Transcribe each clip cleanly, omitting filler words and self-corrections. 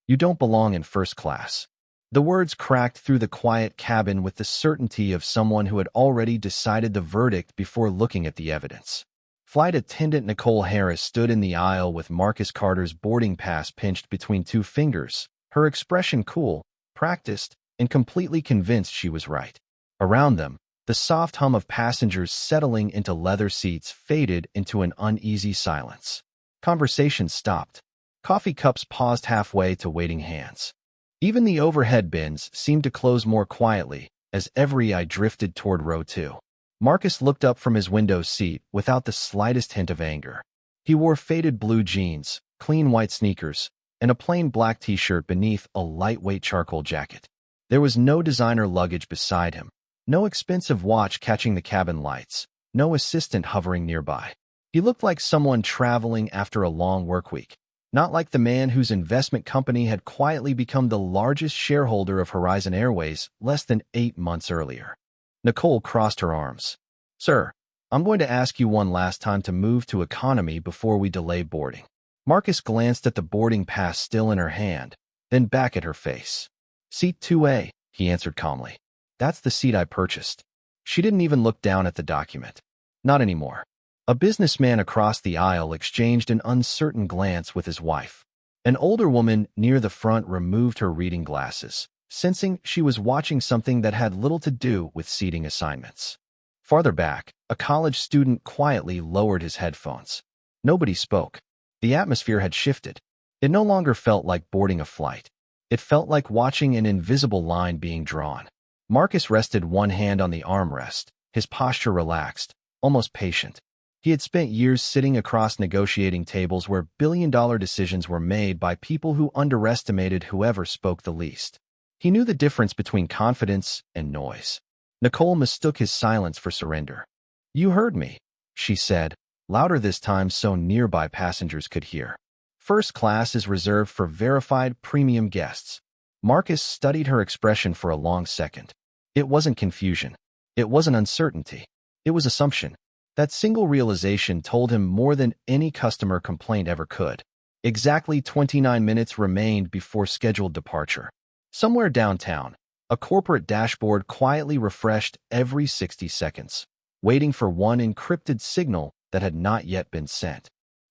You don't belong in first class." The words cracked through the quiet cabin with the certainty of someone who had already decided the verdict before looking at the evidence. Flight attendant Nicole Harris stood in the aisle with Marcus Carter's boarding pass pinched between two fingers, her expression cool, practiced, and completely convinced she was right. Around them, the soft hum of passengers settling into leather seats faded into an uneasy silence. Conversation stopped. Coffee cups paused halfway to waiting hands. Even the overhead bins seemed to close more quietly as every eye drifted toward row 2. Marcus looked up from his window seat without the slightest hint of anger. He wore faded blue jeans, clean white sneakers, and a plain black t-shirt beneath a lightweight charcoal jacket. There was no designer luggage beside him, no expensive watch catching the cabin lights, no assistant hovering nearby. He looked like someone traveling after a long workweek, not like the man whose investment company had quietly become the largest shareholder of Horizon Airways less than 8 months earlier. Nicole crossed her arms. "Sir, I'm going to ask you one last time to move to economy before we delay boarding." Marcus glanced at the boarding pass still in her hand, then back at her face. "Seat 2A, he answered calmly. "That's the seat I purchased." She didn't even look down at the document. Not anymore. A businessman across the aisle exchanged an uncertain glance with his wife. An older woman near the front removed her reading glasses, sensing she was watching something that had little to do with seating assignments. Farther back, a college student quietly lowered his headphones. Nobody spoke. The atmosphere had shifted. It no longer felt like boarding a flight. It felt like watching an invisible line being drawn. Marcus rested one hand on the armrest, his posture relaxed, almost patient. He had spent years sitting across negotiating tables where billion-dollar decisions were made by people who underestimated whoever spoke the least. He knew the difference between confidence and noise. Nicole mistook his silence for surrender. "You heard me," she said, louder this time so nearby passengers could hear. "First class is reserved for verified premium guests." Marcus studied her expression for a long second. It wasn't confusion. It wasn't uncertainty. It was assumption. That single realization told him more than any customer complaint ever could. Exactly 29 minutes remained before scheduled departure. Somewhere downtown, a corporate dashboard quietly refreshed every 60 seconds, waiting for one encrypted signal that had not yet been sent.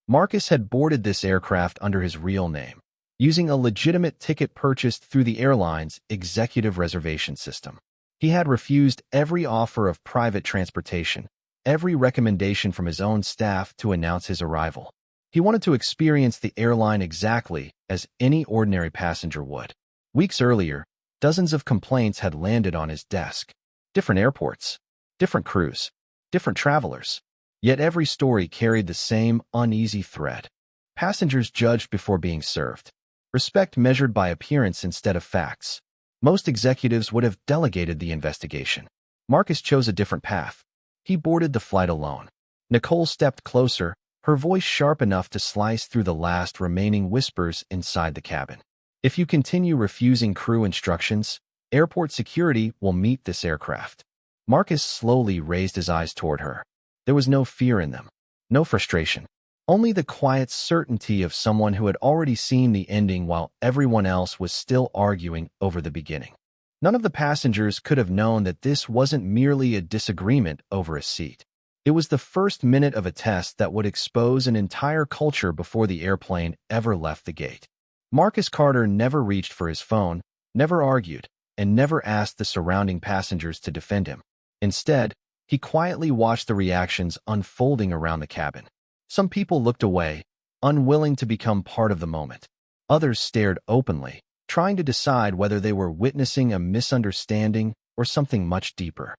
Marcus had boarded this aircraft under his real name, using a legitimate ticket purchased through the airline's executive reservation system. He had refused every offer of private transportation, every recommendation from his own staff to announce his arrival. He wanted to experience the airline exactly as any ordinary passenger would. Weeks earlier, dozens of complaints had landed on his desk. Different airports, different crews, different travelers. Yet every story carried the same uneasy thread. Passengers judged before being served. Respect measured by appearance instead of facts. Most executives would have delegated the investigation. Marcus chose a different path. He boarded the flight alone. Nicole stepped closer, her voice sharp enough to slice through the last remaining whispers inside the cabin. "If you continue refusing crew instructions, airport security will meet this aircraft." Marcus slowly raised his eyes toward her. There was no fear in them, no frustration, only the quiet certainty of someone who had already seen the ending while everyone else was still arguing over the beginning. None of the passengers could have known that this wasn't merely a disagreement over a seat. It was the first minute of a test that would expose an entire culture before the airplane ever left the gate. Marcus Carter never reached for his phone, never argued, and never asked the surrounding passengers to defend him. Instead, he quietly watched the reactions unfolding around the cabin. Some people looked away, unwilling to become part of the moment. Others stared openly, trying to decide whether they were witnessing a misunderstanding or something much deeper.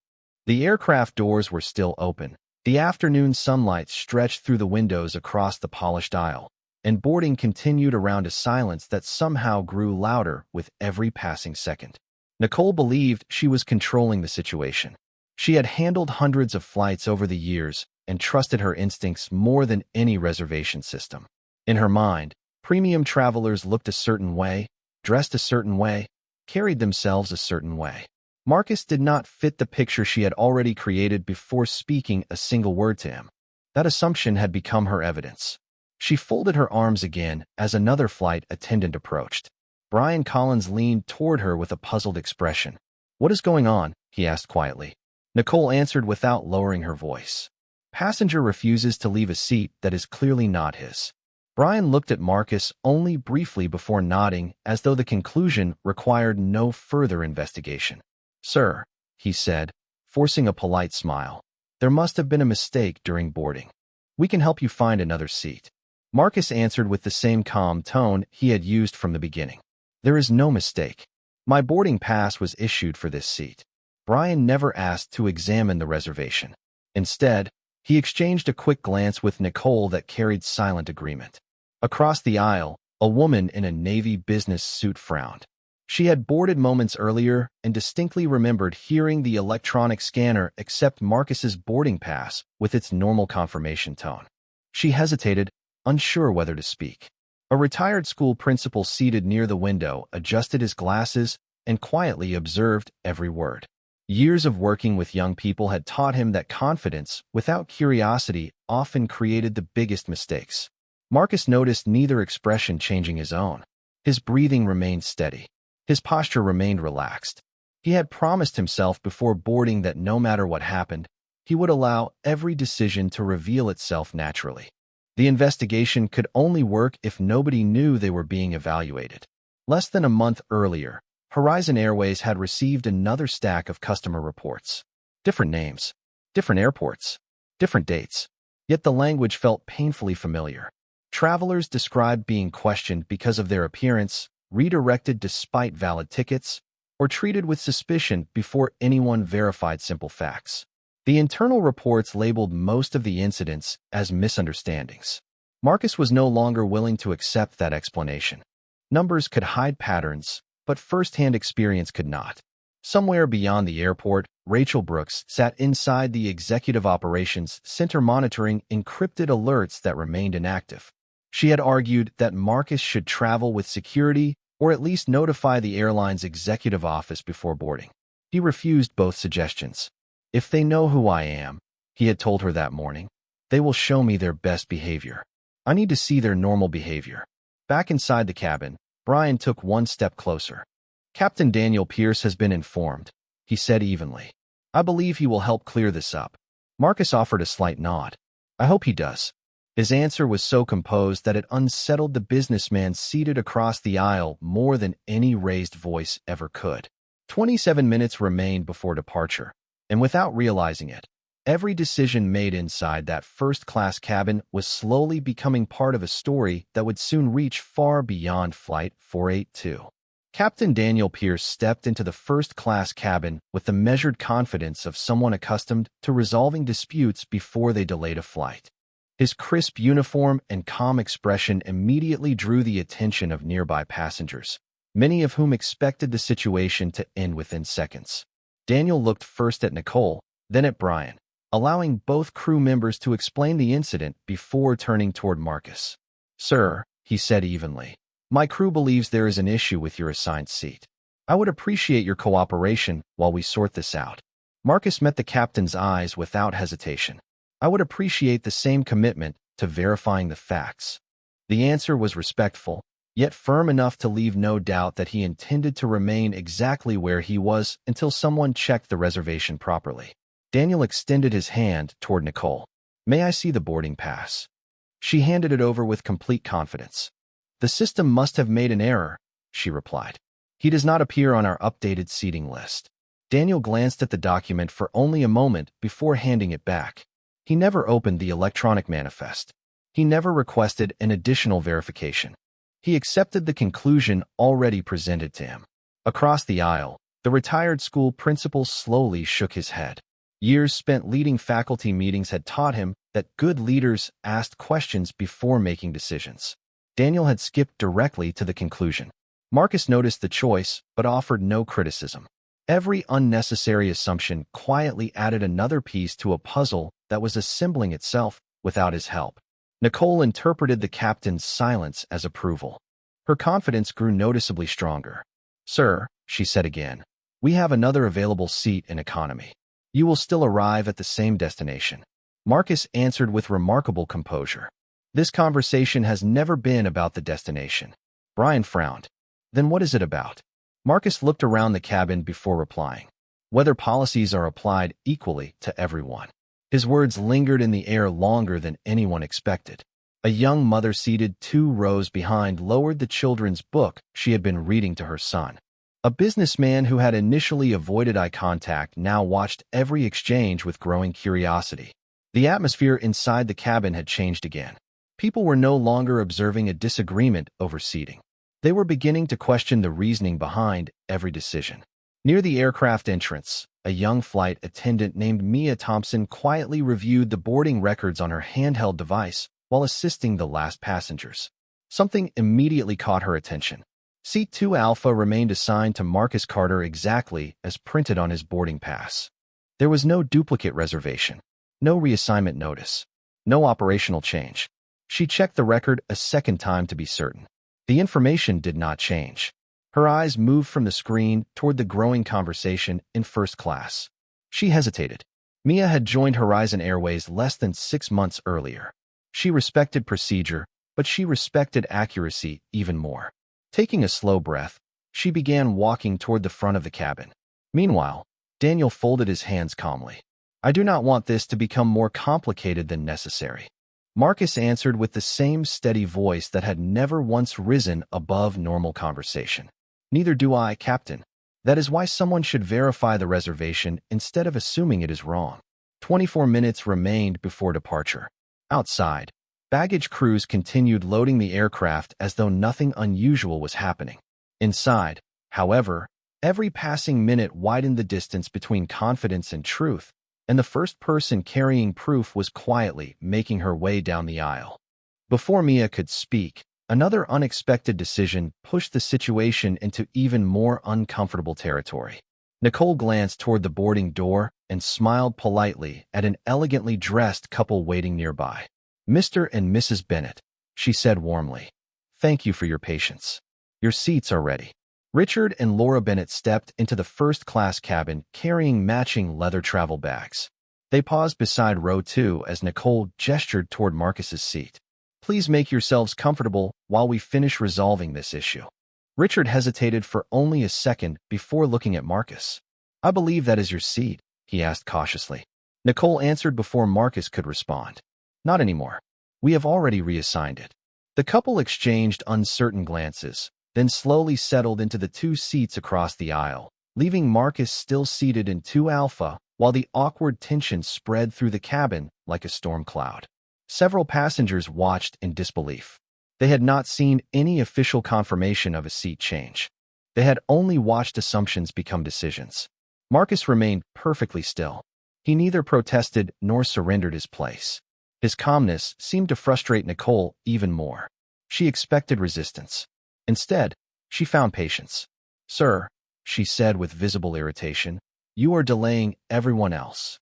The aircraft doors were still open. The afternoon sunlight stretched through the windows across the polished aisle, and boarding continued around a silence that somehow grew louder with every passing second. Nicole believed she was controlling the situation. She had handled hundreds of flights over the years and trusted her instincts more than any reservation system. In her mind, premium travelers looked a certain way, dressed a certain way, carried themselves a certain way. Marcus did not fit the picture she had already created before speaking a single word to him. That assumption had become her evidence. She folded her arms again as another flight attendant approached. Brian Collins leaned toward her with a puzzled expression. "What is going on?" he asked quietly. Nicole answered without lowering her voice. "Passenger refuses to leave a seat that is clearly not his." Brian looked at Marcus only briefly before nodding, as though the conclusion required no further investigation. "Sir," he said, forcing a polite smile, "there must have been a mistake during boarding. We can help you find another seat." Marcus answered with the same calm tone he had used from the beginning. "There is no mistake. My boarding pass was issued for this seat." Brian never asked to examine the reservation. Instead, he exchanged a quick glance with Nicole that carried silent agreement. Across the aisle, a woman in a navy business suit frowned. She had boarded moments earlier and distinctly remembered hearing the electronic scanner accept Marcus's boarding pass with its normal confirmation tone. She hesitated, unsure whether to speak. A retired school principal seated near the window adjusted his glasses and quietly observed every word. Years of working with young people had taught him that confidence without curiosity often created the biggest mistakes. Marcus noticed neither expression changing his own. His breathing remained steady. His posture remained relaxed. He had promised himself before boarding that no matter what happened, he would allow every decision to reveal itself naturally. The investigation could only work if nobody knew they were being evaluated. Less than a month earlier, Horizon Airways had received another stack of customer reports. Different names, different airports, different dates. Yet the language felt painfully familiar. Travelers described being questioned because of their appearance, redirected despite valid tickets, or treated with suspicion before anyone verified simple facts. The internal reports labeled most of the incidents as misunderstandings. Marcus was no longer willing to accept that explanation. Numbers could hide patterns, but first-hand experience could not. Somewhere beyond the airport, Rachel Brooks sat inside the Executive Operations Center monitoring encrypted alerts that remained inactive. She had argued that Marcus should travel with security or at least notify the airline's executive office before boarding. He refused both suggestions. "If they know who I am," he had told her that morning, "they will show me their best behavior. I need to see their normal behavior." Back inside the cabin, Brian took one step closer. "Captain Daniel Pierce has been informed," he said evenly. "I believe he will help clear this up." Marcus offered a slight nod. "I hope he does." His answer was so composed that it unsettled the businessman seated across the aisle more than any raised voice ever could. 27 minutes remained before departure, and without realizing it, every decision made inside that first-class cabin was slowly becoming part of a story that would soon reach far beyond Flight 482. Captain Daniel Pierce stepped into the first-class cabin with the measured confidence of someone accustomed to resolving disputes before they delayed a flight. His crisp uniform and calm expression immediately drew the attention of nearby passengers, many of whom expected the situation to end within seconds. Daniel looked first at Nicole, then at Brian, allowing both crew members to explain the incident before turning toward Marcus. "Sir," he said evenly, "my crew believes there is an issue with your assigned seat. I would appreciate your cooperation while we sort this out." Marcus met the captain's eyes without hesitation. "I would appreciate the same commitment to verifying the facts." The answer was respectful, yet firm enough to leave no doubt that he intended to remain exactly where he was until someone checked the reservation properly. Daniel extended his hand toward Nicole. "May I see the boarding pass?" She handed it over with complete confidence. "The system must have made an error," she replied. "He does not appear on our updated seating list." Daniel glanced at the document for only a moment before handing it back. He never opened the electronic manifest. He never requested an additional verification. He accepted the conclusion already presented to him. Across the aisle, the retired school principal slowly shook his head. Years spent leading faculty meetings had taught him that good leaders asked questions before making decisions. Daniel had skipped directly to the conclusion. Marcus noticed the choice, but offered no criticism. Every unnecessary assumption quietly added another piece to a puzzle that was assembling itself without his help. Nicole interpreted the captain's silence as approval. Her confidence grew noticeably stronger. "Sir," she said again, "we have another available seat in economy. You will still arrive at the same destination." Marcus answered with remarkable composure. "This conversation has never been about the destination." Brian frowned. Then what is it about? Marcus looked around the cabin before replying. Whether policies are applied equally to everyone. His words lingered in the air longer than anyone expected. A young mother seated 2 rows behind lowered the children's book she had been reading to her son. A businessman who had initially avoided eye contact now watched every exchange with growing curiosity. The atmosphere inside the cabin had changed again. People were no longer observing a disagreement over seating. They were beginning to question the reasoning behind every decision. Near the aircraft entrance, a young flight attendant named Mia Thompson quietly reviewed the boarding records on her handheld device while assisting the last passengers. Something immediately caught her attention. Seat 2 Alpha remained assigned to Marcus Carter exactly as printed on his boarding pass. There was no duplicate reservation, no reassignment notice, no operational change. She checked the record a second time to be certain. The information did not change. Her eyes moved from the screen toward the growing conversation in first class. She hesitated. Mia had joined Horizon Airways less than 6 months earlier. She respected procedure, but she respected accuracy even more. Taking a slow breath, she began walking toward the front of the cabin. Meanwhile, Daniel folded his hands calmly. "I do not want this to become more complicated than necessary." Marcus answered with the same steady voice that had never once risen above normal conversation. "Neither do I, Captain. That is why someone should verify the reservation instead of assuming it is wrong." 24 minutes remained before departure. Outside, baggage crews continued loading the aircraft as though nothing unusual was happening. Inside, however, every passing minute widened the distance between confidence and truth, and the first person carrying proof was quietly making her way down the aisle. Before Mia could speak, another unexpected decision pushed the situation into even more uncomfortable territory. Nicole glanced toward the boarding door and smiled politely at an elegantly dressed couple waiting nearby. "Mr. and Mrs. Bennett," she said warmly. "Thank you for your patience. Your seats are ready." Richard and Laura Bennett stepped into the first-class cabin carrying matching leather travel bags. They paused beside row 2 as Nicole gestured toward Marcus's seat. "Please make yourselves comfortable while we finish resolving this issue." Richard hesitated for only a second before looking at Marcus. "I believe that is your seat," he asked cautiously. Nicole answered before Marcus could respond. "Not anymore. We have already reassigned it." The couple exchanged uncertain glances, then slowly settled into the 2 seats across the aisle, leaving Marcus still seated in 2 Alpha while the awkward tension spread through the cabin like a storm cloud. Several passengers watched in disbelief. They had not seen any official confirmation of a seat change. They had only watched assumptions become decisions. Marcus remained perfectly still. He neither protested nor surrendered his place. His calmness seemed to frustrate Nicole even more. She expected resistance. Instead, she found patience. "Sir," she said with visible irritation, "you are delaying everyone else."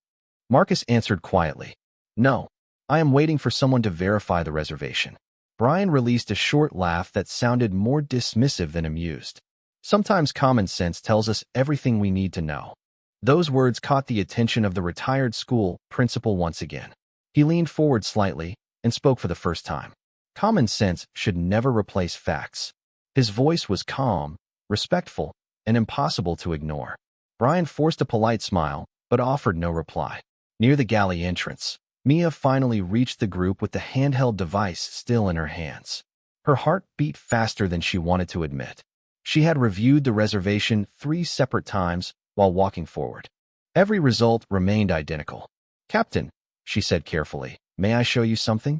Marcus answered quietly, "No, I am waiting for someone to verify the reservation." Brian released a short laugh that sounded more dismissive than amused. "Sometimes common sense tells us everything we need to know." Those words caught the attention of the retired school principal once again. He leaned forward slightly and spoke for the first time. Common sense should never replace facts. His voice was calm, respectful, and impossible to ignore. Brian forced a polite smile, but offered no reply. Near the galley entrance, Mia finally reached the group with the handheld device still in her hands. Her heart beat faster than she wanted to admit. She had reviewed the reservation 3 separate times while walking forward. Every result remained identical. "Captain," she said carefully, "may I show you something?"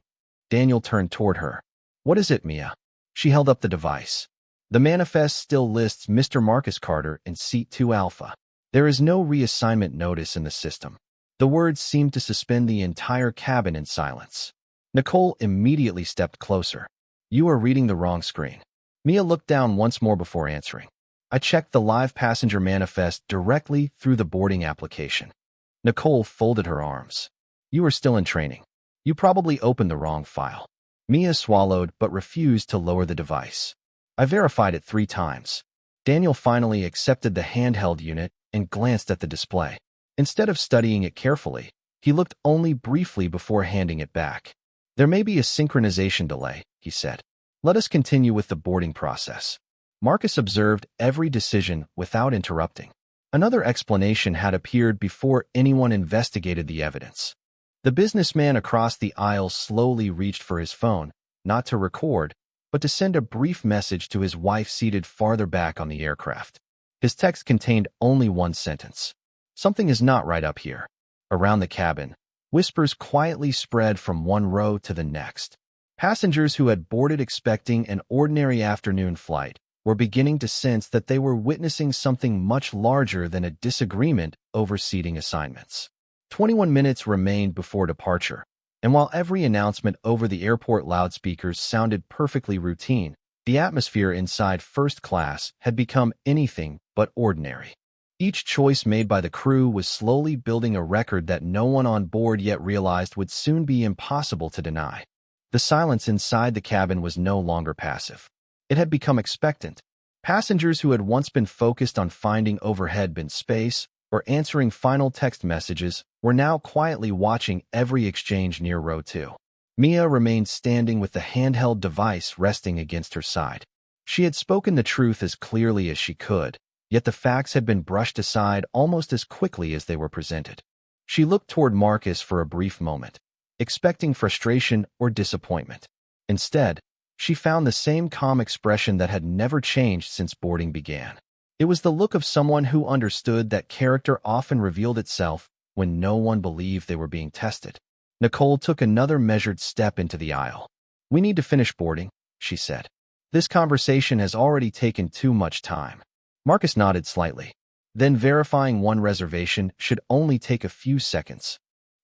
Daniel turned toward her. "What is it, Mia?" She held up the device. "The manifest still lists Mr. Marcus Carter in seat 2 Alpha. There is no reassignment notice in the system." The words seemed to suspend the entire cabin in silence. Nicole immediately stepped closer. "You are reading the wrong screen." Mia looked down once more before answering. "I checked the live passenger manifest directly through the boarding application." Nicole folded her arms. "You are still in training. You probably opened the wrong file." Mia swallowed but refused to lower the device. "I verified it 3 times." Daniel finally accepted the handheld unit and glanced at the display. Instead of studying it carefully, he looked only briefly before handing it back. "There may be a synchronization delay," he said. "Let us continue with the boarding process." Marcus observed every decision without interrupting. Another explanation had appeared before anyone investigated the evidence. The businessman across the aisle slowly reached for his phone, not to record, but to send a brief message to his wife seated farther back on the aircraft. His text contained only one sentence. "Something is not right up here." Around the cabin, whispers quietly spread from one row to the next. Passengers who had boarded expecting an ordinary afternoon flight were beginning to sense that they were witnessing something much larger than a disagreement over seating assignments. 21 minutes remained before departure, and while every announcement over the airport loudspeakers sounded perfectly routine, the atmosphere inside first class had become anything but ordinary. Each choice made by the crew was slowly building a record that no one on board yet realized would soon be impossible to deny. The silence inside the cabin was no longer passive. It had become expectant. Passengers who had once been focused on finding overhead bin space or answering final text messages were now quietly watching every exchange near row 2. Mia remained standing with the handheld device resting against her side. She had spoken the truth as clearly as she could, yet the facts had been brushed aside almost as quickly as they were presented. She looked toward Marcus for a brief moment, expecting frustration or disappointment. Instead, she found the same calm expression that had never changed since boarding began. It was the look of someone who understood that character often revealed itself when no one believed they were being tested. Nicole took another measured step into the aisle. "We need to finish boarding," she said. "This conversation has already taken too much time." Marcus nodded slightly. "Then verifying one reservation should only take a few seconds."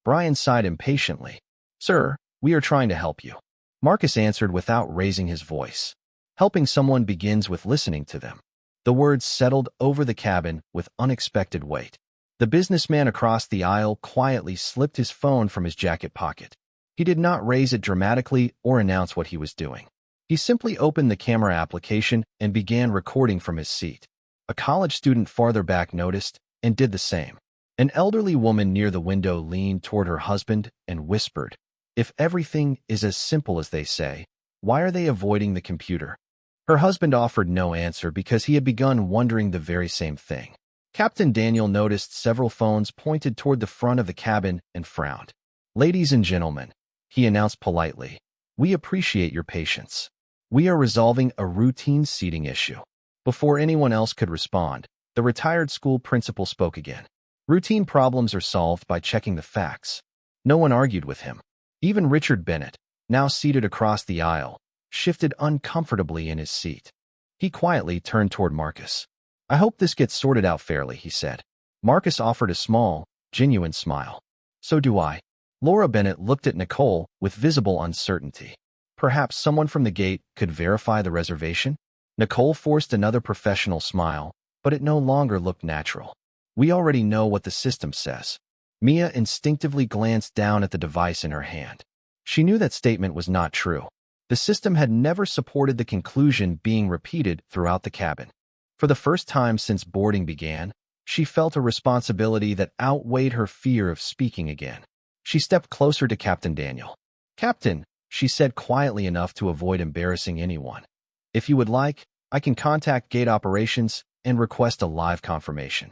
Brian sighed impatiently. "Sir, we are trying to help you." Marcus answered without raising his voice. "Helping someone begins with listening to them." The words settled over the cabin with unexpected weight. The businessman across the aisle quietly slipped his phone from his jacket pocket. He did not raise it dramatically or announce what he was doing. He simply opened the camera application and began recording from his seat. A college student farther back noticed and did the same. An elderly woman near the window leaned toward her husband and whispered, "If everything is as simple as they say, why are they avoiding the computer?" Her husband offered no answer because he had begun wondering the very same thing. Captain Daniel noticed several phones pointed toward the front of the cabin and frowned. "Ladies and gentlemen," he announced politely, "we appreciate your patience. We are resolving a routine seating issue." Before anyone else could respond, the retired school principal spoke again. "Routine problems are solved by checking the facts." No one argued with him. Even Richard Bennett, now seated across the aisle, shifted uncomfortably in his seat. He quietly turned toward Marcus. "I hope this gets sorted out fairly," he said. Marcus offered a small, genuine smile. "So do I." Laura Bennett looked at Nicole with visible uncertainty. "Perhaps someone from the gate could verify the reservation?" Nicole forced another professional smile, but it no longer looked natural. "We already know what the system says." Mia instinctively glanced down at the device in her hand. She knew that statement was not true. The system had never supported the conclusion being repeated throughout the cabin. For the first time since boarding began, she felt a responsibility that outweighed her fear of speaking again. She stepped closer to Captain Daniel. "Captain," she said quietly enough to avoid embarrassing anyone, "if you would like, I can contact gate operations and request a live confirmation."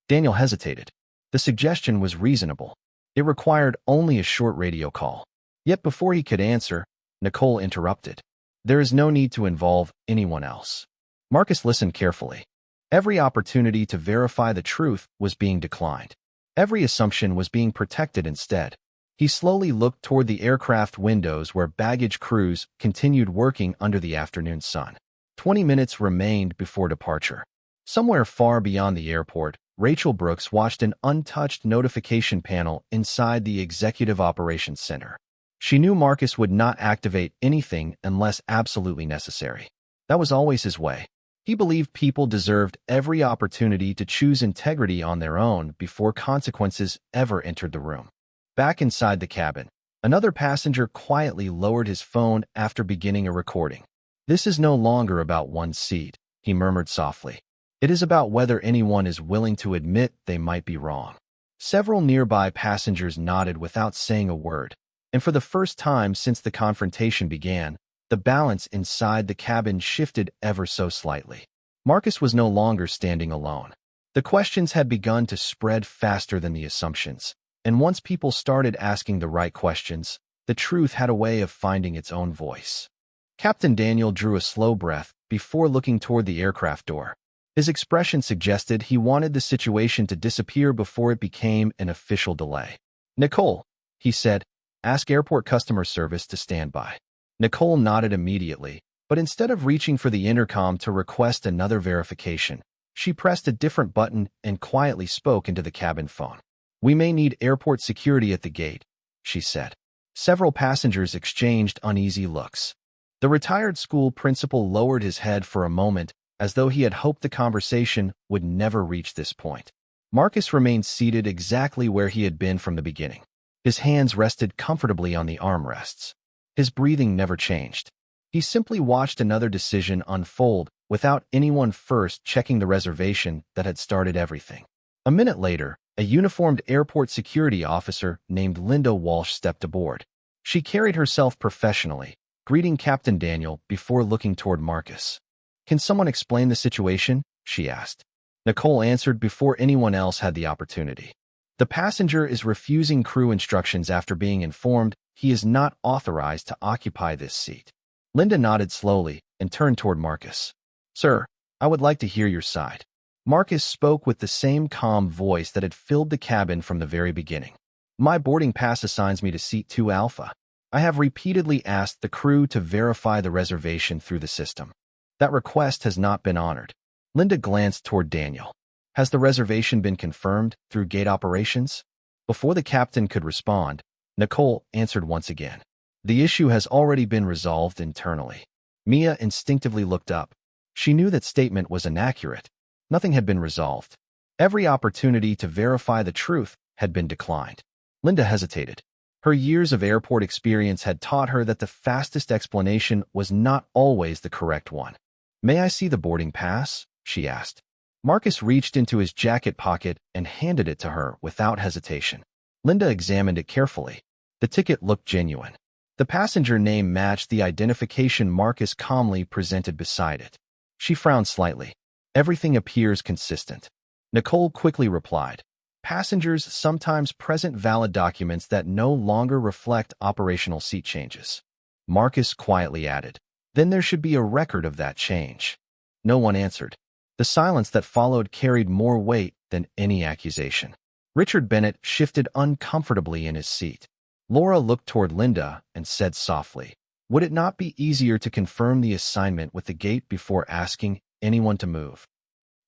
Daniel hesitated. The suggestion was reasonable. It required only a short radio call. Yet before he could answer, Nicole interrupted. "There is no need to involve anyone else." Marcus listened carefully. Every opportunity to verify the truth was being declined. Every assumption was being protected instead. He slowly looked toward the aircraft windows where baggage crews continued working under the afternoon sun. 20 minutes remained before departure. Somewhere far beyond the airport, Rachel Brooks watched an untouched notification panel inside the Executive Operations Center. She knew Marcus would not activate anything unless absolutely necessary. That was always his way. He believed people deserved every opportunity to choose integrity on their own before consequences ever entered the room. Back inside the cabin, another passenger quietly lowered his phone after beginning a recording. "This is no longer about one seat," he murmured softly. "It is about whether anyone is willing to admit they might be wrong." Several nearby passengers nodded without saying a word, and for the first time since the confrontation began, the balance inside the cabin shifted ever so slightly. Marcus was no longer standing alone. The questions had begun to spread faster than the assumptions, and once people started asking the right questions, the truth had a way of finding its own voice. Captain Daniel drew a slow breath before looking toward the aircraft door. His expression suggested he wanted the situation to disappear before it became an official delay. "Nicole," he said, "ask airport customer service to stand by." Nicole nodded immediately, but instead of reaching for the intercom to request another verification, she pressed a different button and quietly spoke into the cabin phone. "We may need airport security at the gate," she said. Several passengers exchanged uneasy looks. The retired school principal lowered his head for a moment, as though he had hoped the conversation would never reach this point. Marcus remained seated exactly where he had been from the beginning. His hands rested comfortably on the armrests. His breathing never changed. He simply watched another decision unfold without anyone first checking the reservation that had started everything. A minute later, a uniformed airport security officer named Linda Walsh stepped aboard. She carried herself professionally, greeting Captain Daniel before looking toward Marcus. "Can someone explain the situation?" she asked. Nicole answered before anyone else had the opportunity. "The passenger is refusing crew instructions after being informed he is not authorized to occupy this seat." Linda nodded slowly and turned toward Marcus. "Sir, I would like to hear your side." Marcus spoke with the same calm voice that had filled the cabin from the very beginning. "My boarding pass assigns me to seat 2 Alpha. I have repeatedly asked the crew to verify the reservation through the system. That request has not been honored." Linda glanced toward Daniel. "Has the reservation been confirmed through gate operations?" Before the captain could respond, Nicole answered once again. "The issue has already been resolved internally." Mia instinctively looked up. She knew that statement was inaccurate. Nothing had been resolved. Every opportunity to verify the truth had been declined. Linda hesitated. Her years of airport experience had taught her that the fastest explanation was not always the correct one. "May I see the boarding pass?" she asked. Marcus reached into his jacket pocket and handed it to her without hesitation. Linda examined it carefully. The ticket looked genuine. The passenger name matched the identification Marcus calmly presented beside it. She frowned slightly. "Everything appears consistent." Nicole quickly replied, "Passengers sometimes present valid documents that no longer reflect operational seat changes." Marcus quietly added, "Then there should be a record of that change." No one answered. The silence that followed carried more weight than any accusation. Richard Bennett shifted uncomfortably in his seat. Laura looked toward Linda and said softly, "Would it not be easier to confirm the assignment with the gate before asking anyone to move?"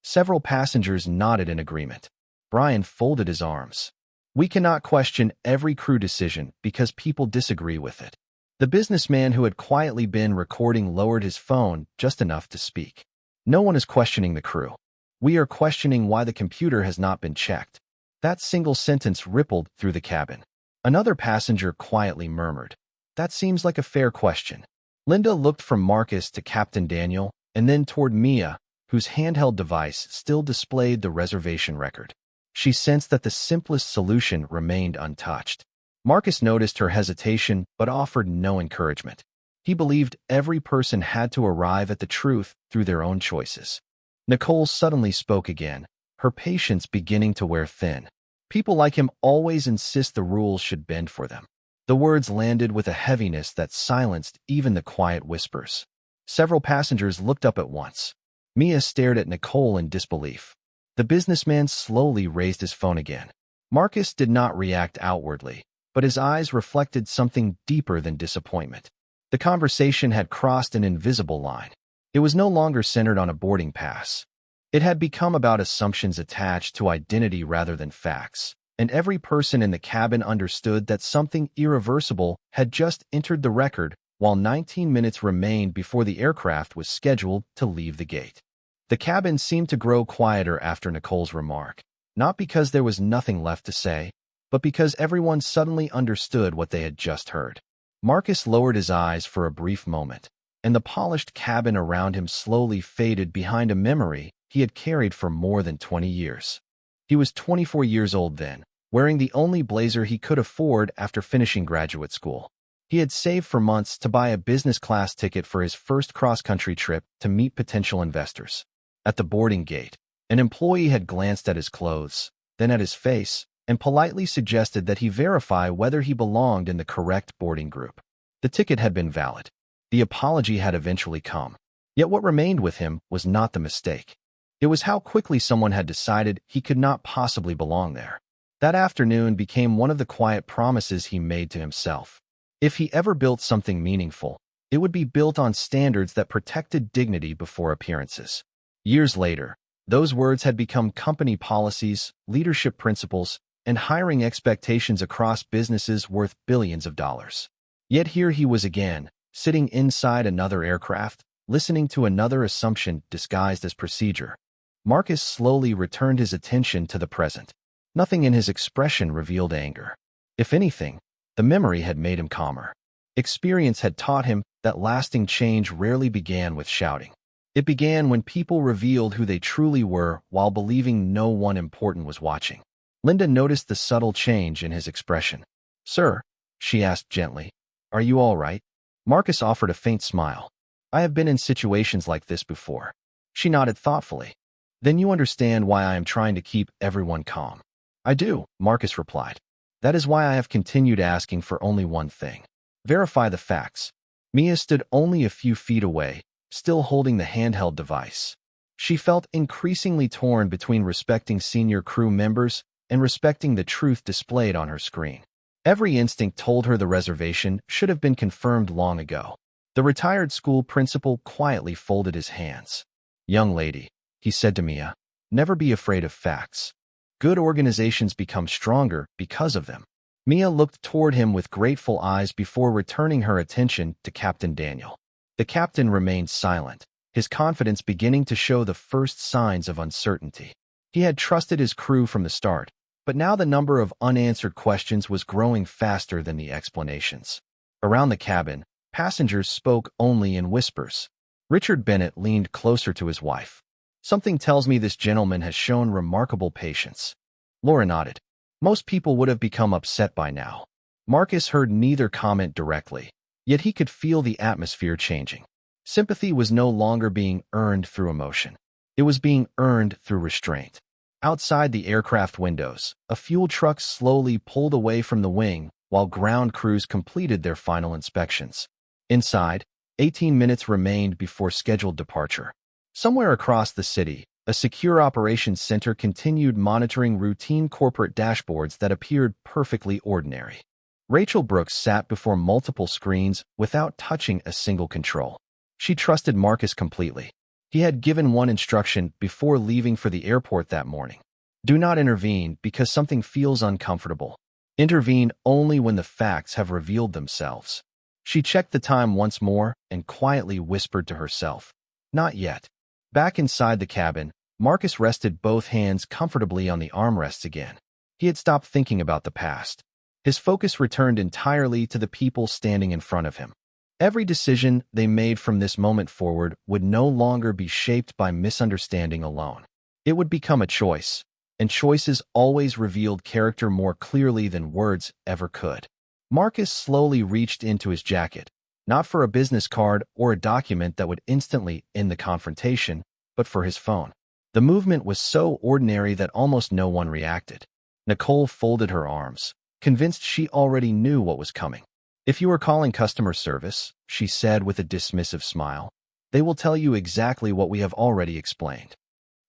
Several passengers nodded in agreement. Brian folded his arms. "We cannot question every crew decision because people disagree with it." The businessman who had quietly been recording lowered his phone just enough to speak. "No one is questioning the crew. We are questioning why the computer has not been checked." That single sentence rippled through the cabin. Another passenger quietly murmured, "That seems like a fair question." Linda looked from Marcus to Captain Daniel and then toward Mia, whose handheld device still displayed the reservation record. She sensed that the simplest solution remained untouched. Marcus noticed her hesitation but offered no encouragement. He believed every person had to arrive at the truth through their own choices. Nicole suddenly spoke again, her patience beginning to wear thin. "People like him always insist the rules should bend for them." The words landed with a heaviness that silenced even the quiet whispers. Several passengers looked up at once. Mia stared at Nicole in disbelief. The businessman slowly raised his phone again. Marcus did not react outwardly, but his eyes reflected something deeper than disappointment. The conversation had crossed an invisible line. It was no longer centered on a boarding pass. It had become about assumptions attached to identity rather than facts, and every person in the cabin understood that something irreversible had just entered the record while 19 minutes remained before the aircraft was scheduled to leave the gate. The cabin seemed to grow quieter after Nicole's remark, not because there was nothing left to say, but because everyone suddenly understood what they had just heard. Marcus lowered his eyes for a brief moment, and the polished cabin around him slowly faded behind a memory he had carried for more than 20 years. He was 24 years old then, wearing the only blazer he could afford after finishing graduate school. He had saved for months to buy a business class ticket for his first cross-country trip to meet potential investors. At the boarding gate, an employee had glanced at his clothes, then at his face, and politely suggested that he verify whether he belonged in the correct boarding group. The ticket had been valid. The apology had eventually come. Yet what remained with him was not the mistake. It was how quickly someone had decided he could not possibly belong there. That afternoon became one of the quiet promises he made to himself. If he ever built something meaningful, it would be built on standards that protected dignity before appearances. Years later, those words had become company policies, leadership principles, and hiring expectations across businesses worth billions of dollars. Yet here he was again, sitting inside another aircraft, listening to another assumption disguised as procedure. Marcus slowly returned his attention to the present. Nothing in his expression revealed anger. If anything, the memory had made him calmer. Experience had taught him that lasting change rarely began with shouting. It began when people revealed who they truly were while believing no one important was watching. Linda noticed the subtle change in his expression. "Sir," she asked gently, "are you all right?" Marcus offered a faint smile. "I have been in situations like this before." She nodded thoughtfully. "Then you understand why I am trying to keep everyone calm." "I do," Marcus replied. "That is why I have continued asking for only one thing. Verify the facts." Mia stood only a few feet away, still holding the handheld device. She felt increasingly torn between respecting senior crew members and respecting the truth displayed on her screen. Every instinct told her the reservation should have been confirmed long ago. The retired school principal quietly folded his hands. "Young lady," he said to Mia, "never be afraid of facts. Good organizations become stronger because of them." Mia looked toward him with grateful eyes before returning her attention to Captain Daniel. The captain remained silent, his confidence beginning to show the first signs of uncertainty. He had trusted his crew from the start, but now the number of unanswered questions was growing faster than the explanations. Around the cabin, passengers spoke only in whispers. Richard Bennett leaned closer to his wife. "Something tells me this gentleman has shown remarkable patience." Laura nodded. Most people would have become upset by now. Marcus heard neither comment directly, yet he could feel the atmosphere changing. Sympathy was no longer being earned through emotion. It was being earned through restraint. Outside the aircraft windows, a fuel truck slowly pulled away from the wing while ground crews completed their final inspections. Inside, 18 minutes remained before scheduled departure. Somewhere across the city, a secure operations center continued monitoring routine corporate dashboards that appeared perfectly ordinary. Rachel Brooks sat before multiple screens without touching a single control. She trusted Marcus completely. He had given one instruction before leaving for the airport that morning. Do not intervene because something feels uncomfortable. Intervene only when the facts have revealed themselves. She checked the time once more and quietly whispered to herself, "Not yet." Back inside the cabin, Marcus rested both hands comfortably on the armrests again. He had stopped thinking about the past. His focus returned entirely to the people standing in front of him. Every decision they made from this moment forward would no longer be shaped by misunderstanding alone. It would become a choice, and choices always revealed character more clearly than words ever could. Marcus slowly reached into his jacket, not for a business card or a document that would instantly end the confrontation, but for his phone. The movement was so ordinary that almost no one reacted. Nicole folded her arms, convinced she already knew what was coming. "If you are calling customer service," she said with a dismissive smile, "they will tell you exactly what we have already explained."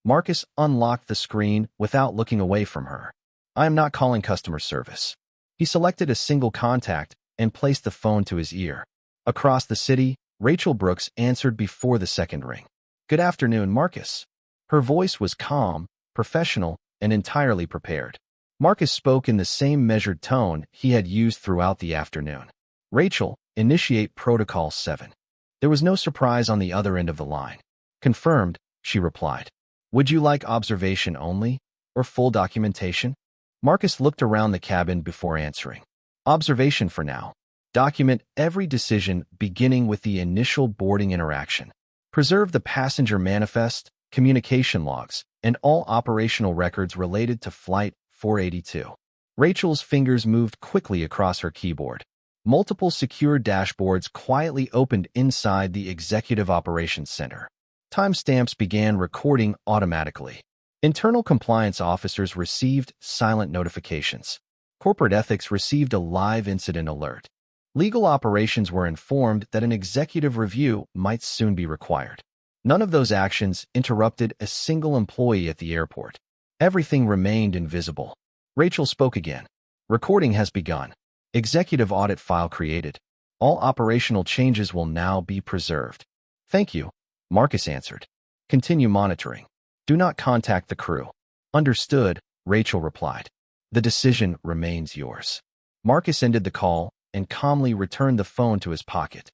Marcus unlocked the screen without looking away from her. "I am not calling customer service." He selected a single contact and placed the phone to his ear. Across the city, Rachel Brooks answered before the second ring. "Good afternoon, Marcus." Her voice was calm, professional, and entirely prepared. Marcus spoke in the same measured tone he had used throughout the afternoon. "Rachel, initiate Protocol 7. There was no surprise on the other end of the line. "Confirmed," she replied. "Would you like observation only, or full documentation?" Marcus looked around the cabin before answering. "Observation for now. Document every decision beginning with the initial boarding interaction. Preserve the passenger manifest, communication logs, and all operational records related to Flight 482. Rachel's fingers moved quickly across her keyboard. Multiple secure dashboards quietly opened inside the Executive Operations Center. Timestamps began recording automatically. Internal compliance officers received silent notifications. Corporate ethics received a live incident alert. Legal operations were informed that an executive review might soon be required. None of those actions interrupted a single employee at the airport. Everything remained invisible. Rachel spoke again. Recording has begun. Executive audit file created. All operational changes will now be preserved. Thank you, Marcus answered. Continue monitoring. Do not contact the crew. Understood, Rachel replied. The decision remains yours. Marcus ended the call and calmly returned the phone to his pocket.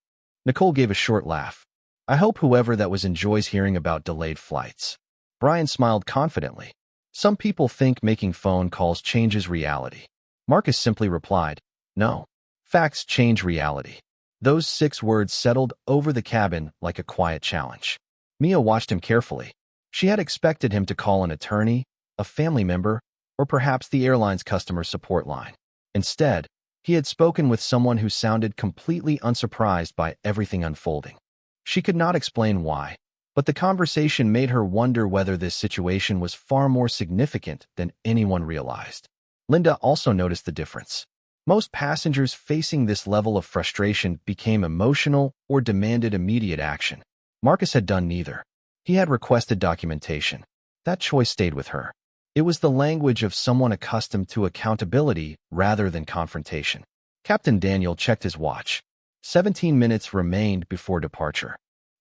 Nicole gave a short laugh. I hope whoever that was enjoys hearing about delayed flights. Brian smiled confidently. Some people think making phone calls changes reality. Marcus simply replied, no. Facts change reality. Those 6 words settled over the cabin like a quiet challenge. Mia watched him carefully. She had expected him to call an attorney, a family member, or perhaps the airline's customer support line. Instead, he had spoken with someone who sounded completely unsurprised by everything unfolding. She could not explain why, but the conversation made her wonder whether this situation was far more significant than anyone realized. Linda also noticed the difference. Most passengers facing this level of frustration became emotional or demanded immediate action. Marcus had done neither. He had requested documentation. That choice stayed with her. It was the language of someone accustomed to accountability rather than confrontation. Captain Daniel checked his watch. 17 minutes remained before departure.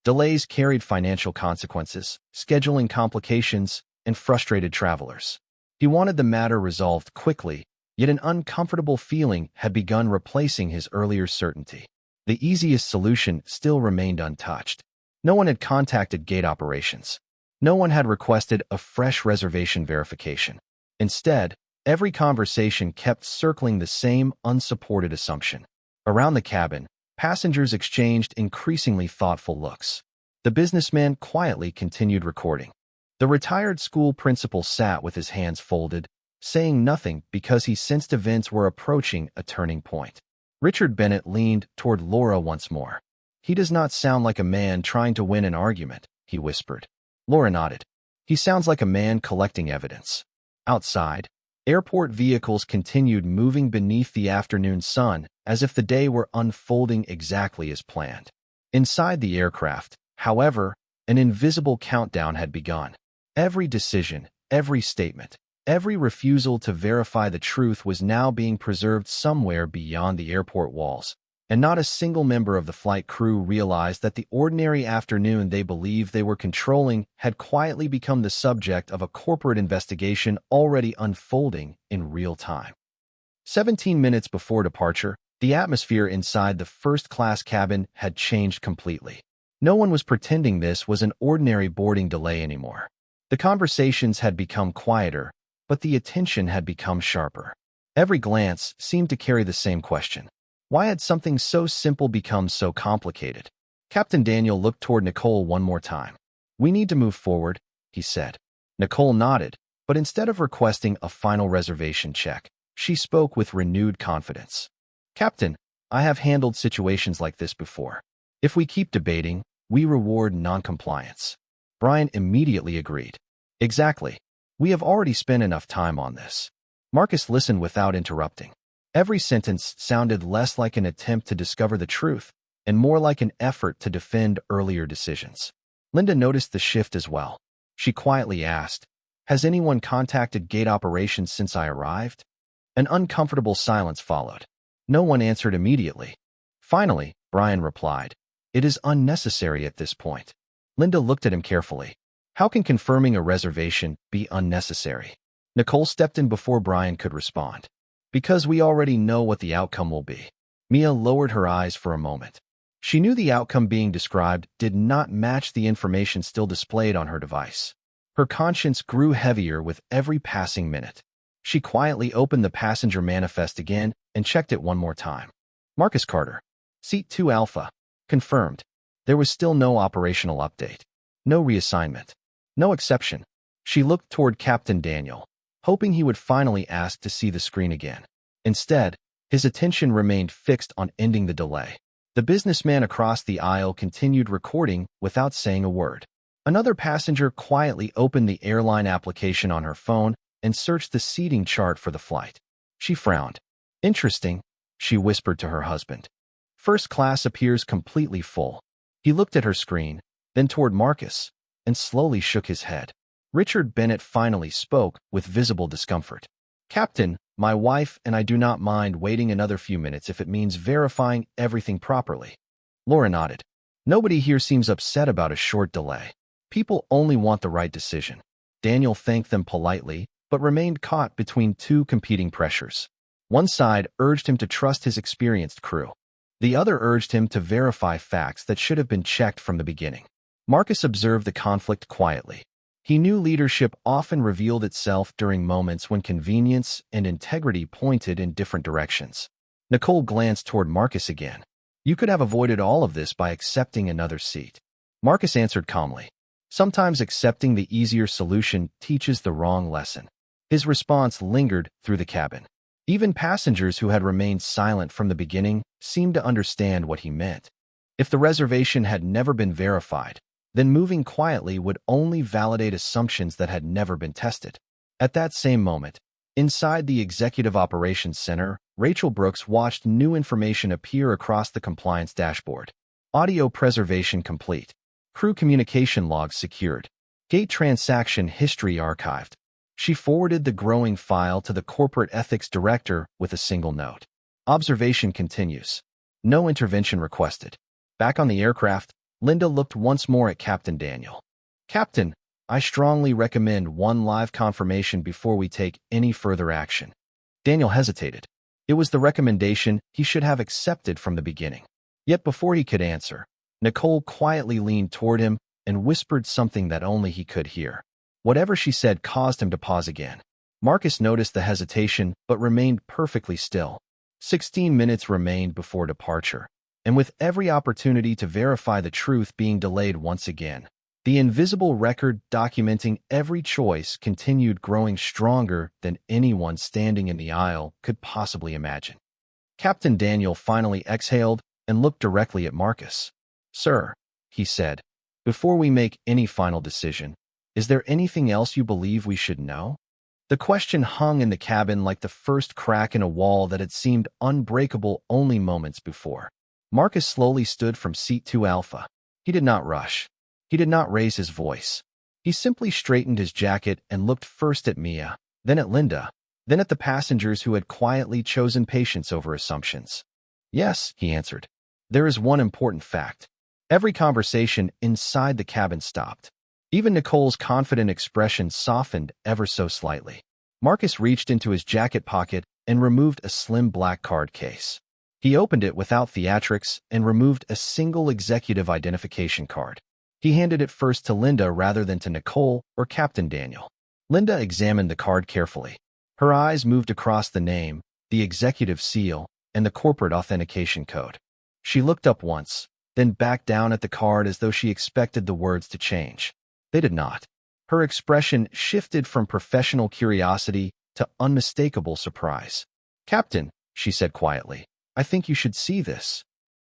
Delays carried financial consequences, scheduling complications, and frustrated travelers. He wanted the matter resolved quickly, yet an uncomfortable feeling had begun replacing his earlier certainty. The easiest solution still remained untouched. No one had contacted gate operations. No one had requested a fresh reservation verification. Instead, every conversation kept circling the same unsupported assumption. Around the cabin, passengers exchanged increasingly thoughtful looks. The businessman quietly continued recording. The retired school principal sat with his hands folded, saying nothing because he sensed events were approaching a turning point. Richard Bennett leaned toward Laura once more. He does not sound like a man trying to win an argument, he whispered. Laura nodded. He sounds like a man collecting evidence. Outside, airport vehicles continued moving beneath the afternoon sun as if the day were unfolding exactly as planned. Inside the aircraft, however, an invisible countdown had begun. Every decision, every statement, every refusal to verify the truth was now being preserved somewhere beyond the airport walls, and not a single member of the flight crew realized that the ordinary afternoon they believed they were controlling had quietly become the subject of a corporate investigation already unfolding in real time. 17 minutes before departure, the atmosphere inside the first-class cabin had changed completely. No one was pretending this was an ordinary boarding delay anymore. The conversations had become quieter, but the attention had become sharper. Every glance seemed to carry the same question. Why had something so simple become so complicated? Captain Daniel looked toward Nicole one more time. We need to move forward, he said. Nicole nodded, but instead of requesting a final reservation check, she spoke with renewed confidence. Captain, I have handled situations like this before. If we keep debating, we reward noncompliance. Brian immediately agreed. Exactly. We have already spent enough time on this. Marcus listened without interrupting. Every sentence sounded less like an attempt to discover the truth and more like an effort to defend earlier decisions. Linda noticed the shift as well. She quietly asked, Has anyone contacted gate operations since I arrived? An uncomfortable silence followed. No one answered immediately. Finally, Brian replied, It is unnecessary at this point. Linda looked at him carefully. How can confirming a reservation be unnecessary? Nicole stepped in before Brian could respond. Because we already know what the outcome will be. Mia lowered her eyes for a moment. She knew the outcome being described did not match the information still displayed on her device. Her conscience grew heavier with every passing minute. She quietly opened the passenger manifest again and checked it one more time. Marcus Carter, Seat 2 Alpha, confirmed. There was still no operational update. No reassignment. No exception. She looked toward Captain Daniel, hoping he would finally ask to see the screen again. Instead, his attention remained fixed on ending the delay. The businessman across the aisle continued recording without saying a word. Another passenger quietly opened the airline application on her phone and searched the seating chart for the flight. She frowned. Interesting, she whispered to her husband. First class appears completely full. He looked at her screen, then toward Marcus, and slowly shook his head. Richard Bennett finally spoke with visible discomfort. Captain, my wife and I do not mind waiting another few minutes if it means verifying everything properly. Laura nodded. Nobody here seems upset about a short delay. People only want the right decision. Daniel thanked them politely, but remained caught between two competing pressures. One side urged him to trust his experienced crew. The other urged him to verify facts that should have been checked from the beginning. Marcus observed the conflict quietly. He knew leadership often revealed itself during moments when convenience and integrity pointed in different directions. Nicole glanced toward Marcus again. You could have avoided all of this by accepting another seat. Marcus answered calmly. Sometimes accepting the easier solution teaches the wrong lesson. His response lingered through the cabin. Even passengers who had remained silent from the beginning seemed to understand what he meant. If the reservation had never been verified, then moving quietly would only validate assumptions that had never been tested. At that same moment, inside the Executive Operations Center, Rachel Brooks watched new information appear across the compliance dashboard. Audio preservation complete. Crew communication logs secured. Gate transaction history archived. She forwarded the growing file to the corporate ethics director with a single note. Observation continues. No intervention requested. Back on the aircraft, Linda looked once more at Captain Daniel. Captain, I strongly recommend one live confirmation before we take any further action. Daniel hesitated. It was the recommendation he should have accepted from the beginning. Yet before he could answer, Nicole quietly leaned toward him and whispered something that only he could hear. Whatever she said caused him to pause again. Marcus noticed the hesitation but remained perfectly still. 16 minutes remained before departure, and with every opportunity to verify the truth being delayed once again, the invisible record documenting every choice continued growing stronger than anyone standing in the aisle could possibly imagine. Captain Daniel finally exhaled and looked directly at Marcus. Sir, he said, before we make any final decision, is there anything else you believe we should know? The question hung in the cabin like the first crack in a wall that had seemed unbreakable only moments before. Marcus slowly stood from seat 2 Alpha. He did not rush. He did not raise his voice. He simply straightened his jacket and looked first at Mia, then at Linda, then at the passengers who had quietly chosen patience over assumptions. Yes, he answered. There is one important fact. Every conversation inside the cabin stopped. Even Nicole's confident expression softened ever so slightly. Marcus reached into his jacket pocket and removed a slim black card case. He opened it without theatrics and removed a single executive identification card. He handed it first to Linda rather than to Nicole or Captain Daniel. Linda examined the card carefully. Her eyes moved across the name, the executive seal, and the corporate authentication code. She looked up once, then back down at the card as though she expected the words to change. They did not. Her expression shifted from professional curiosity to unmistakable surprise. Captain, she said quietly, I think you should see this.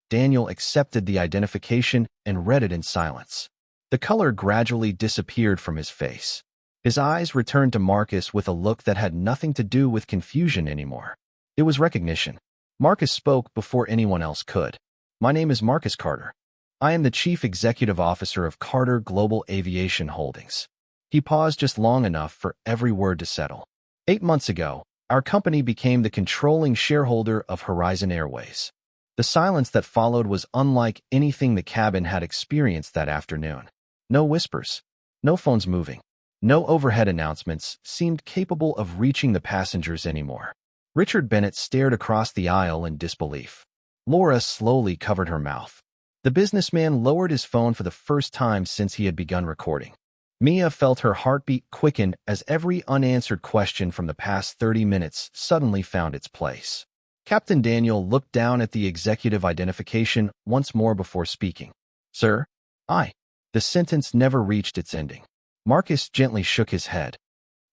Daniel accepted the identification and read it in silence. The color gradually disappeared from his face. His eyes returned to Marcus with a look that had nothing to do with confusion anymore. It was recognition. Marcus spoke before anyone else could. My name is Marcus Carter. I am the Chief Executive Officer of Carter Global Aviation Holdings. He paused just long enough for every word to settle. 8 months ago, our company became the controlling shareholder of Horizon Airways. The silence that followed was unlike anything the cabin had experienced that afternoon. No whispers, no phones moving, no overhead announcements seemed capable of reaching the passengers anymore. Richard Bennett stared across the aisle in disbelief. Laura slowly covered her mouth. The businessman lowered his phone for the first time since he had begun recording. Mia felt her heartbeat quicken as every unanswered question from the past 30 minutes suddenly found its place. Captain Daniel looked down at the executive identification once more before speaking. Sir, I. The sentence never reached its ending. Marcus gently shook his head.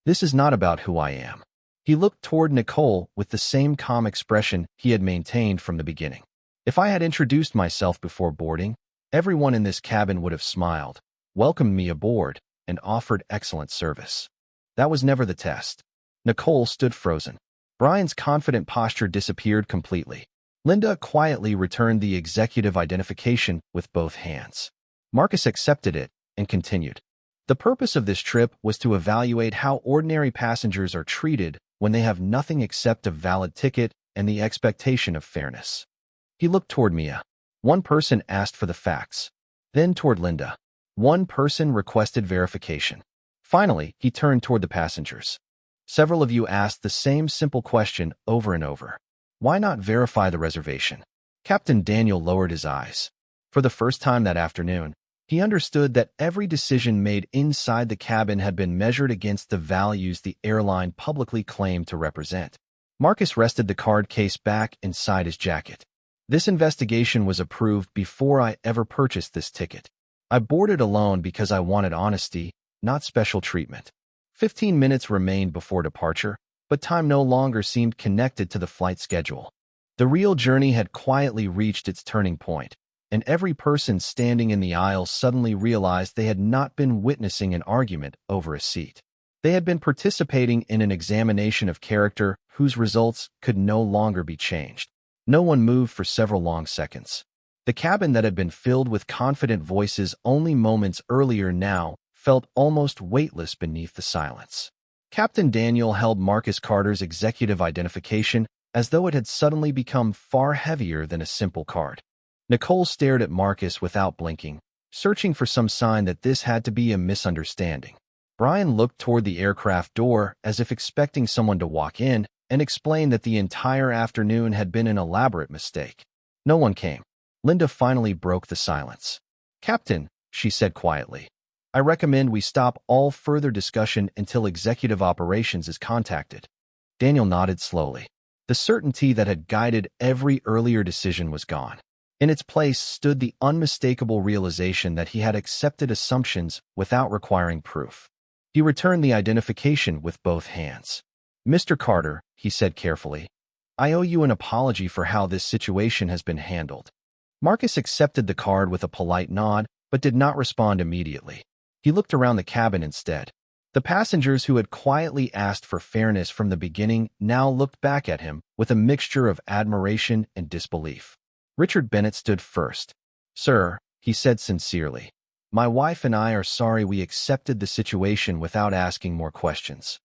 This is not about who I am. He looked toward Nicole with the same calm expression he had maintained from the beginning. If I had introduced myself before boarding, everyone in this cabin would have smiled. welcomed me aboard, and offered excellent service. That was never the test. Nicole stood frozen. Brian's confident posture disappeared completely. Linda quietly returned the executive identification with both hands. Marcus accepted it and continued. The purpose of this trip was to evaluate how ordinary passengers are treated when they have nothing except a valid ticket and the expectation of fairness. He looked toward Mia. One person asked for the facts. Then toward Linda. One person requested verification. Finally, he turned toward the passengers. Several of you asked the same simple question over and over. Why not verify the reservation? Captain Daniel lowered his eyes. For the first time that afternoon, he understood that every decision made inside the cabin had been measured against the values the airline publicly claimed to represent. Marcus rested the card case back inside his jacket. This investigation was approved before I ever purchased this ticket. I boarded alone because I wanted honesty, not special treatment. 15 minutes remained before departure, but time no longer seemed connected to the flight schedule. The real journey had quietly reached its turning point, and every person standing in the aisle suddenly realized they had not been witnessing an argument over a seat. They had been participating in an examination of character whose results could no longer be changed. No one moved for several long seconds. The cabin that had been filled with confident voices only moments earlier now felt almost weightless beneath the silence. Captain Daniel held Marcus Carter's executive identification as though it had suddenly become far heavier than a simple card. Nicole stared at Marcus without blinking, searching for some sign that this had to be a misunderstanding. Brian looked toward the aircraft door as if expecting someone to walk in and explain that the entire afternoon had been an elaborate mistake. No one came. Linda finally broke the silence. Captain, she said quietly, I recommend we stop all further discussion until executive operations is contacted. Daniel nodded slowly. The certainty that had guided every earlier decision was gone. In its place stood the unmistakable realization that he had accepted assumptions without requiring proof. He returned the identification with both hands. Mr. Carter, he said carefully, I owe you an apology for how this situation has been handled. Marcus accepted the card with a polite nod, but did not respond immediately. He looked around the cabin instead. The passengers who had quietly asked for fairness from the beginning now looked back at him with a mixture of admiration and disbelief. Richard Bennett stood first. Sir, he said sincerely, my wife and I are sorry we accepted the situation without asking more questions.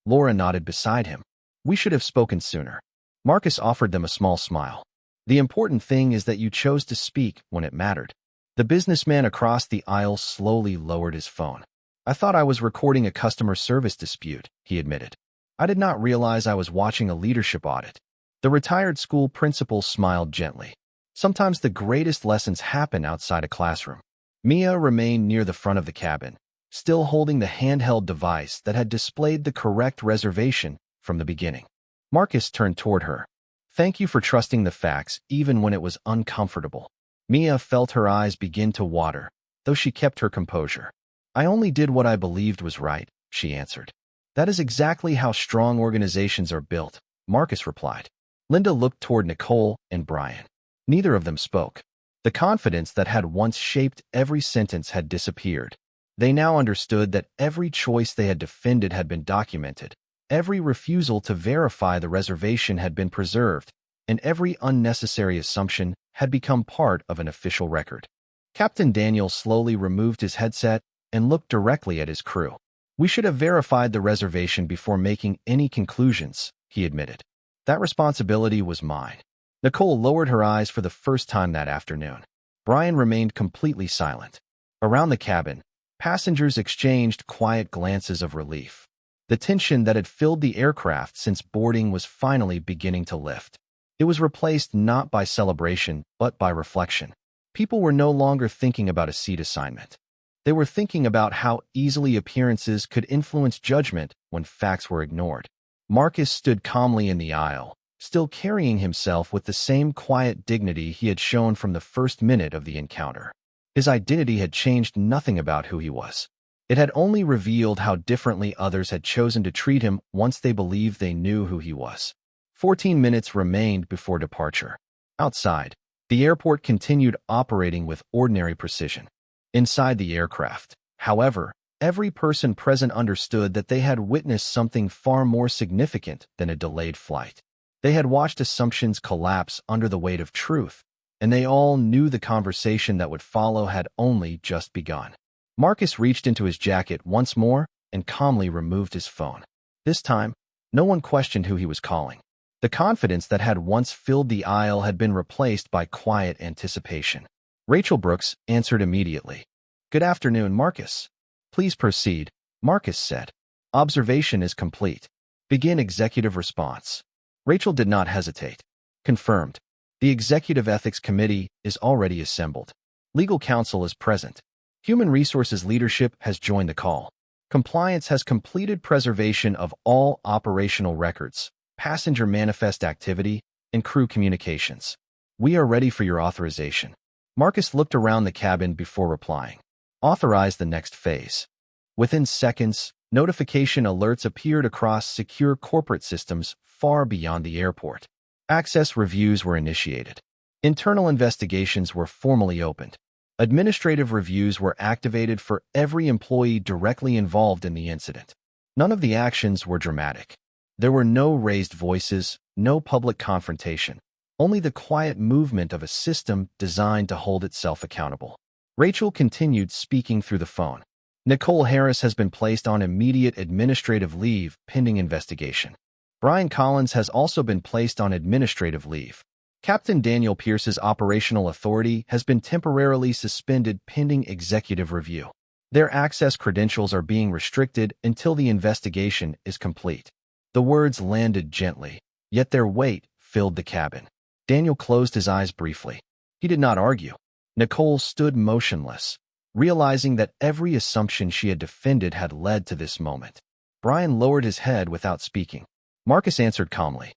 Laura nodded beside him. We should have spoken sooner. Marcus offered them a small smile. The important thing is that you chose to speak when it mattered. The businessman across the aisle slowly lowered his phone. I thought I was recording a customer service dispute, he admitted. I did not realize I was watching a leadership audit. The retired school principal smiled gently. Sometimes the greatest lessons happen outside a classroom. Mia remained near the front of the cabin, still holding the handheld device that had displayed the correct reservation from the beginning. Marcus turned toward her. Thank you for trusting the facts, even when it was uncomfortable. Mia felt her eyes begin to water, though she kept her composure. I only did what I believed was right, she answered. That is exactly how strong organizations are built, Marcus replied. Linda looked toward Nicole and Brian. Neither of them spoke. The confidence that had once shaped every sentence had disappeared. They now understood that every choice they had defended had been documented, every refusal to verify the reservation had been preserved, and every unnecessary assumption had become part of an official record. Captain Daniel slowly removed his headset and looked directly at his crew. We should have verified the reservation before making any conclusions, he admitted. That responsibility was mine. Nicole lowered her eyes for the first time that afternoon. Brian remained completely silent. Around the cabin, passengers exchanged quiet glances of relief. The tension that had filled the aircraft since boarding was finally beginning to lift. It was replaced not by celebration, but by reflection. People were no longer thinking about a seat assignment. They were thinking about how easily appearances could influence judgment when facts were ignored. Marcus stood calmly in the aisle, still carrying himself with the same quiet dignity he had shown from the first minute of the encounter. His identity had changed nothing about who he was. It had only revealed how differently others had chosen to treat him once they believed they knew who he was. 14 minutes remained before departure. Outside, the airport continued operating with ordinary precision. Inside the aircraft, however, every person present understood that they had witnessed something far more significant than a delayed flight. They had watched assumptions collapse under the weight of truth, and they all knew the conversation that would follow had only just begun. Marcus reached into his jacket once more and calmly removed his phone. This time, no one questioned who he was calling. The confidence that had once filled the aisle had been replaced by quiet anticipation. Rachel Brooks answered immediately. "Good afternoon, Marcus." "Please proceed," Marcus said. "Observation is complete. Begin executive response." Rachel did not hesitate. "Confirmed. The Executive Ethics Committee is already assembled. Legal counsel is present. Human Resources leadership has joined the call. Compliance has completed preservation of all operational records, passenger manifest activity, and crew communications. We are ready for your authorization." Marcus looked around the cabin before replying. "Authorize the next phase." Within seconds, notification alerts appeared across secure corporate systems far beyond the airport. Access reviews were initiated. Internal investigations were formally opened. Administrative reviews were activated for every employee directly involved in the incident. None of the actions were dramatic. There were no raised voices, no public confrontation, only the quiet movement of a system designed to hold itself accountable. Rachel continued speaking through the phone. "Nicole Harris has been placed on immediate administrative leave pending investigation. Brian Collins has also been placed on administrative leave. Captain Daniel Pierce's operational authority has been temporarily suspended pending executive review. Their access credentials are being restricted until the investigation is complete." The words landed gently, yet their weight filled the cabin. Daniel closed his eyes briefly. He did not argue. Nicole stood motionless, realizing that every assumption she had defended had led to this moment. Brian lowered his head without speaking. Marcus answered calmly.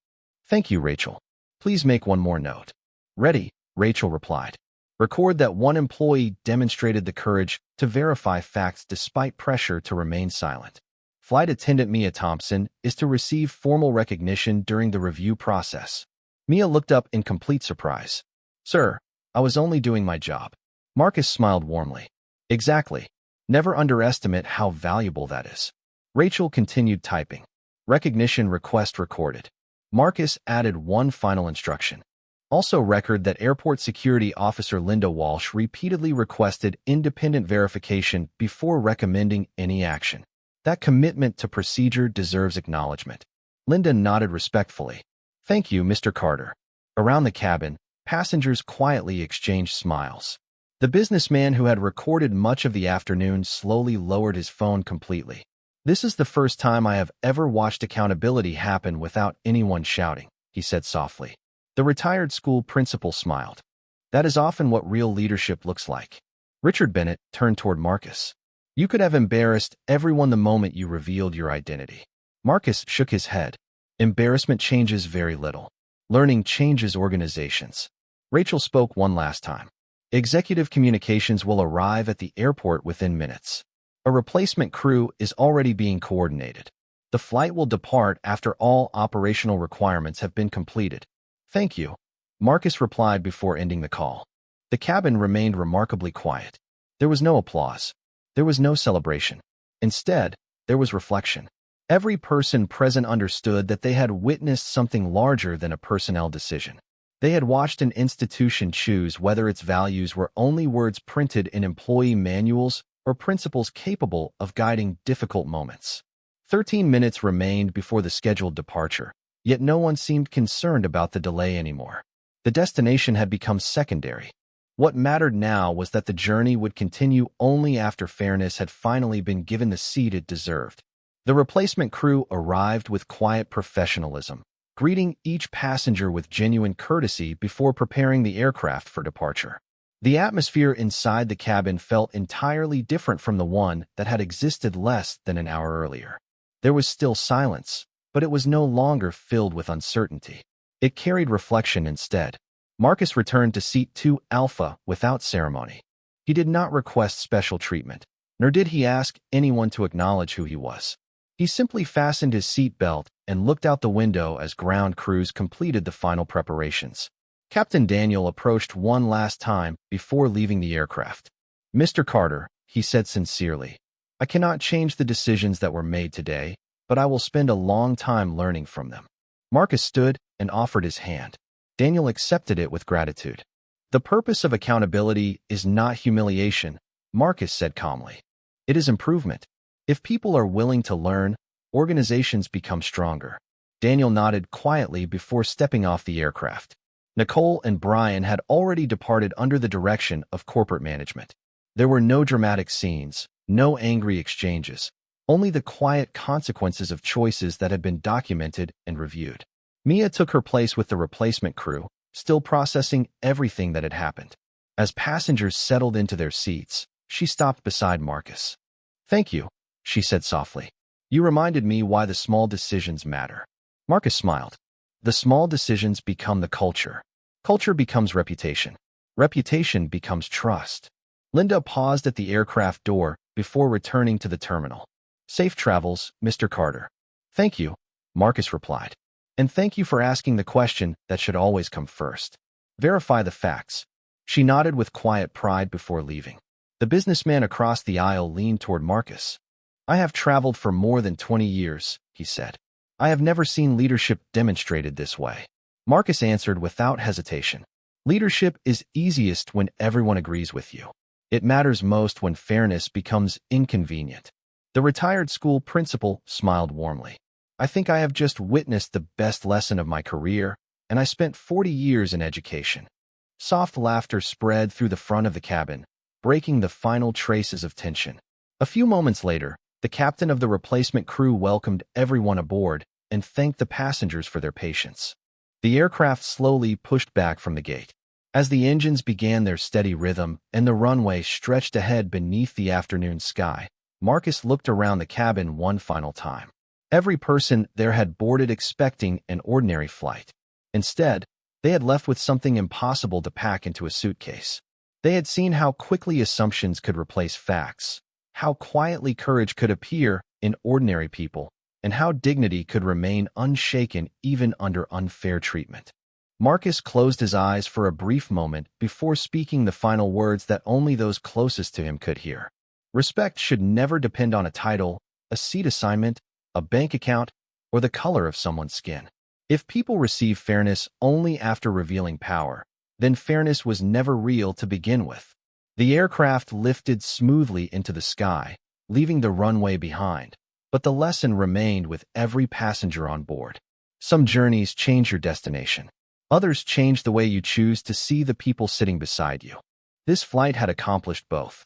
"Thank you, Rachel. Please make one more note." "Ready," Rachel replied. "Record that one employee demonstrated the courage to verify facts despite pressure to remain silent. Flight attendant Mia Thompson is to receive formal recognition during the review process." Mia looked up in complete surprise. "Sir, I was only doing my job." Marcus smiled warmly. "Exactly. Never underestimate how valuable that is." Rachel continued typing. "Recognition request recorded." Marcus added one final instruction. "Also record that Airport Security Officer Linda Walsh repeatedly requested independent verification before recommending any action. That commitment to procedure deserves acknowledgement." Linda nodded respectfully. "Thank you, Mr. Carter." Around the cabin, passengers quietly exchanged smiles. The businessman who had recorded much of the afternoon slowly lowered his phone completely. "This is the first time I have ever watched accountability happen without anyone shouting," he said softly. The retired school principal smiled. "That is often what real leadership looks like." Richard Bennett turned toward Marcus. "You could have embarrassed everyone the moment you revealed your identity." Marcus shook his head. "Embarrassment changes very little. Learning changes organizations." Rachel spoke one last time. "Executive communications will arrive at the airport within minutes. A replacement crew is already being coordinated. The flight will depart after all operational requirements have been completed." "Thank you," Marcus replied before ending the call. The cabin remained remarkably quiet. There was no applause. There was no celebration. Instead, there was reflection. Every person present understood that they had witnessed something larger than a personnel decision. They had watched an institution choose whether its values were only words printed in employee manuals or principles capable of guiding difficult moments. 13 minutes remained before the scheduled departure, yet no one seemed concerned about the delay anymore. The destination had become secondary. What mattered now was that the journey would continue only after fairness had finally been given the seat it deserved. The replacement crew arrived with quiet professionalism, greeting each passenger with genuine courtesy before preparing the aircraft for departure. The atmosphere inside the cabin felt entirely different from the one that had existed less than an hour earlier. There was still silence, but it was no longer filled with uncertainty. It carried reflection instead. Marcus returned to seat 2 Alpha without ceremony. He did not request special treatment, nor did he ask anyone to acknowledge who he was. He simply fastened his seat belt and looked out the window as ground crews completed the final preparations. Captain Daniel approached one last time before leaving the aircraft. Mr. Carter, he said sincerely, I cannot change the decisions that were made today, but I will spend a long time learning from them. Marcus stood and offered his hand. Daniel accepted it with gratitude. The purpose of accountability is not humiliation, Marcus said calmly. It is improvement. If people are willing to learn, organizations become stronger. Daniel nodded quietly before stepping off the aircraft. Nicole and Brian had already departed under the direction of corporate management. There were no dramatic scenes, no angry exchanges, only the quiet consequences of choices that had been documented and reviewed. Mia took her place with the replacement crew, still processing everything that had happened. As passengers settled into their seats, she stopped beside Marcus. Thank you, she said softly. You reminded me why the small decisions matter. Marcus smiled. The small decisions become the culture. Culture becomes reputation. Reputation becomes trust. Linda paused at the aircraft door before returning to the terminal. Safe travels, Mr. Carter. Thank you, Marcus replied. And thank you for asking the question that should always come first. Verify the facts. She nodded with quiet pride before leaving. The businessman across the aisle leaned toward Marcus. I have traveled for more than 20 years, he said. I have never seen leadership demonstrated this way. Marcus answered without hesitation. Leadership is easiest when everyone agrees with you. It matters most when fairness becomes inconvenient. The retired school principal smiled warmly. I think I have just witnessed the best lesson of my career, and I spent 40 years in education. Soft laughter spread through the front of the cabin, breaking the final traces of tension. A few moments later, the captain of the replacement crew welcomed everyone aboard and thanked the passengers for their patience. The aircraft slowly pushed back from the gate. As the engines began their steady rhythm and the runway stretched ahead beneath the afternoon sky, Marcus looked around the cabin one final time. Every person there had boarded expecting an ordinary flight. Instead, they had left with something impossible to pack into a suitcase. They had seen how quickly assumptions could replace facts, how quietly courage could appear in ordinary people, and how dignity could remain unshaken even under unfair treatment. Marcus closed his eyes for a brief moment before speaking the final words that only those closest to him could hear. Respect should never depend on a title, a seat assignment, a bank account, or the color of someone's skin. If people receive fairness only after revealing power, then fairness was never real to begin with. The aircraft lifted smoothly into the sky, leaving the runway behind, but the lesson remained with every passenger on board. Some journeys change your destination. Others change the way you choose to see the people sitting beside you. This flight had accomplished both.